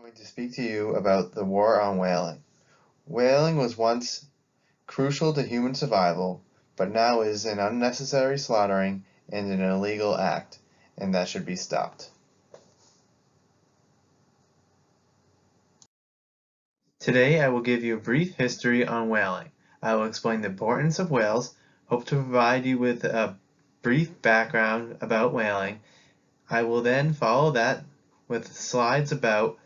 I'm going to speak to you about the war on whaling. Whaling was once crucial to human survival, but now is an unnecessary slaughtering and an illegal act, and that should be stopped. Today I will give you a brief history on whaling. I will explain the importance of whales, hope to provide you with a brief background about whaling. I will then follow that with slides about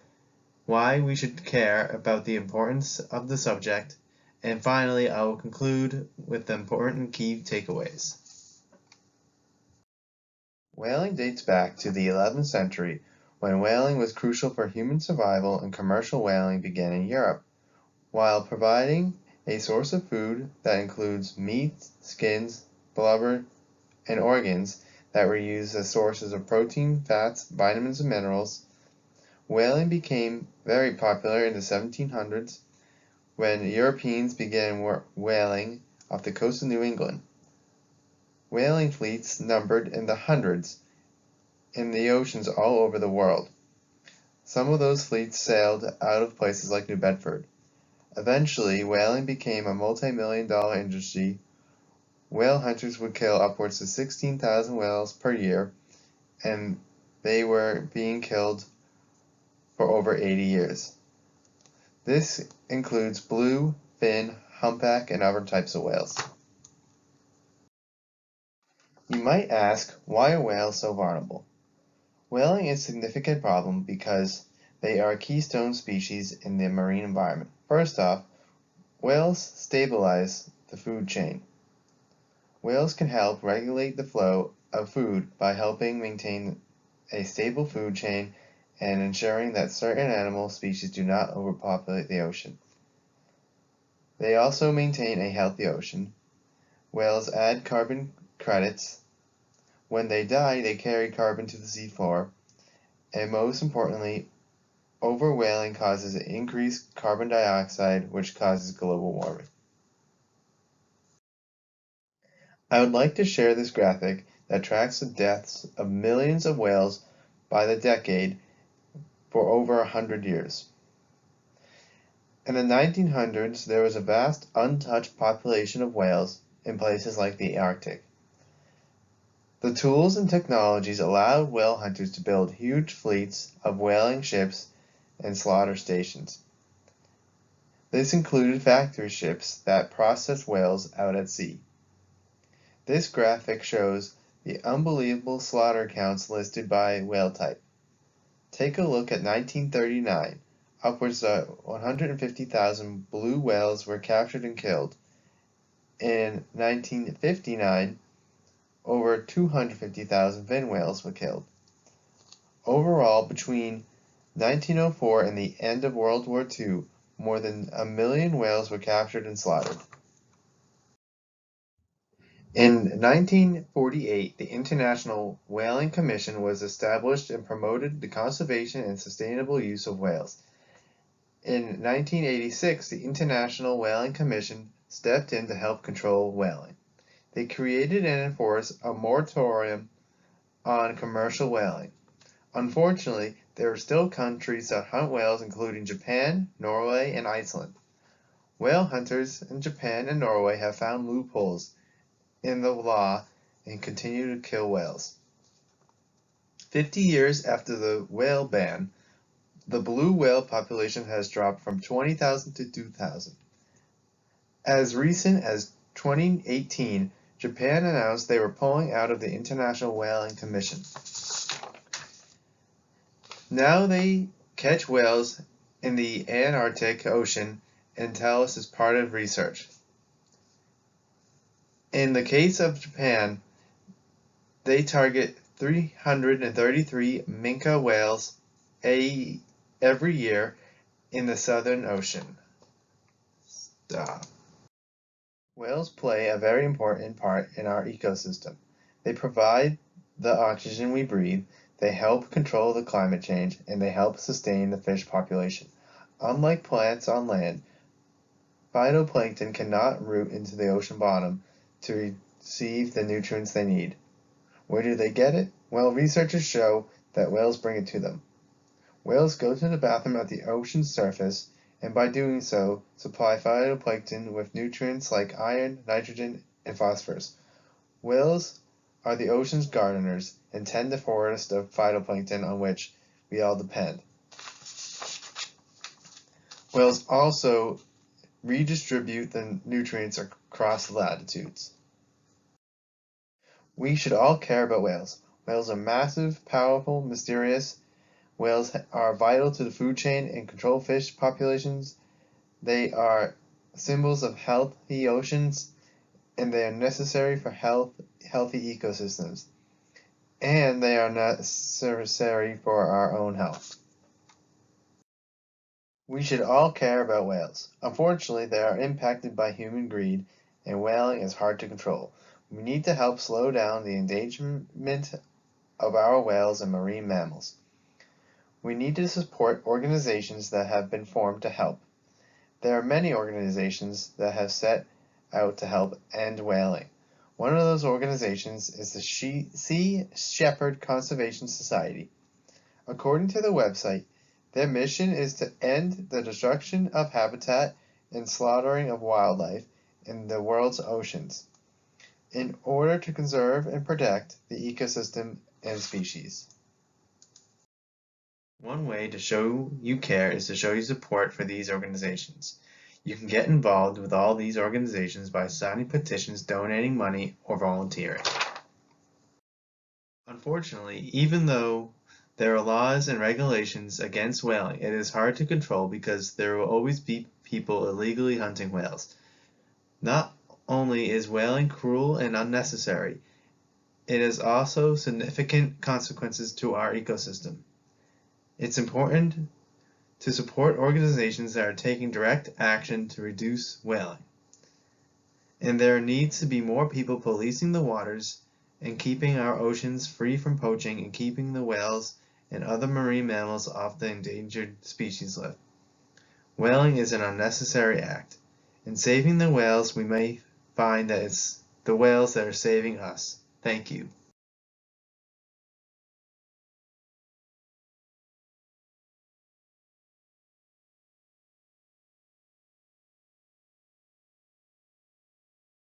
why we should care about the importance of the subject, and finally I will conclude with the important key takeaways. Whaling dates back to the 11th century, when whaling was crucial for human survival and commercial whaling began in Europe, while providing a source of food that includes meat, skins, blubber, and organs that were used as sources of protein, fats, vitamins, and minerals. Whaling became very popular in the 1700s when Europeans began whaling off the coast of New England. Whaling fleets numbered in the hundreds in the oceans all over the world. Some of those fleets sailed out of places like New Bedford. Eventually, whaling became a multi-million-dollar industry. Whale hunters would kill upwards of 16,000 whales per year, and they were being killed for over 80 years. This includes blue, fin, humpback, and other types of whales. You might ask, why are whales so vulnerable? Whaling is a significant problem because they are a keystone species in the marine environment. First off, whales stabilize the food chain. Whales can help regulate the flow of food by helping maintain a stable food chain and ensuring that certain animal species do not overpopulate the ocean. They also maintain a healthy ocean. Whales add carbon credits. When they die, they carry carbon to the seafloor. And most importantly, overwhaling causes increased carbon dioxide, which causes global warming. I would like to share this graphic that tracks the deaths of millions of whales by the decade for over 100 years. In the 1900s, there was a vast untouched population of whales in places like the Arctic. The tools and technologies allowed whale hunters to build huge fleets of whaling ships and slaughter stations. This included factory ships that processed whales out at sea. This graphic shows the unbelievable slaughter counts listed by whale type. Take a look at 1939. Upwards of 150,000 blue whales were captured and killed. In 1959, over 250,000 fin whales were killed. Overall, between 1904 and the end of World War II, more than 1 million whales were captured and slaughtered. In 1948, the International Whaling Commission was established and promoted the conservation and sustainable use of whales. In 1986, the International Whaling Commission stepped in to help control whaling. They created and enforced a moratorium on commercial whaling. Unfortunately, there are still countries that hunt whales, including Japan, Norway, and Iceland. Whale hunters in Japan and Norway have found loopholes in the law and continue to kill whales. 50 years after the whale ban, the blue whale population has dropped from 20,000 to 2,000. As recent as 2018, Japan announced they were pulling out of the International Whaling Commission. Now they catch whales in the Antarctic Ocean and tell us it's part of research. In the case of Japan, they target 333 minke whales every year in the Southern Ocean. Stop. Whales play a very important part in our ecosystem. They provide the oxygen we breathe, they help control the climate change, and they help sustain the fish population. Unlike plants on land, phytoplankton cannot root into the ocean bottom to receive the nutrients they need. Where do they get it? Well, researchers show that whales bring it to them. Whales go to the bathroom at the ocean's surface, and by doing so, supply phytoplankton with nutrients like iron, nitrogen, and phosphorus. Whales are the ocean's gardeners and tend the forest of phytoplankton on which we all depend. Whales also redistribute the nutrients across latitudes. We should all care about whales. Whales are massive, powerful, mysterious. Whales are vital to the food chain and control fish populations. They are symbols of healthy oceans, and they are necessary for healthy ecosystems. And they are necessary for our own health. We should all care about whales. Unfortunately, they are impacted by human greed, and whaling is hard to control. We need to help slow down the endangerment of our whales and marine mammals. We need to support organizations that have been formed to help. There are many organizations that have set out to help end whaling. One of those organizations is the Sea Shepherd Conservation Society. According to the website, their mission is to end the destruction of habitat and slaughtering of wildlife in the world's oceans, in order to conserve and protect the ecosystem and species. One way to show you care is to show your support for these organizations. You can get involved with all these organizations by signing petitions, donating money, or volunteering. Unfortunately, even though there are laws and regulations against whaling, it is hard to control because there will always be people illegally hunting whales. Not only is whaling cruel and unnecessary, it has also significant consequences to our ecosystem. It's important to support organizations that are taking direct action to reduce whaling. And there needs to be more people policing the waters and keeping our oceans free from poaching and keeping the whales and other marine mammals off the endangered species list. Whaling is an unnecessary act. In saving the whales, we may find that it's the whales that are saving us. Thank you.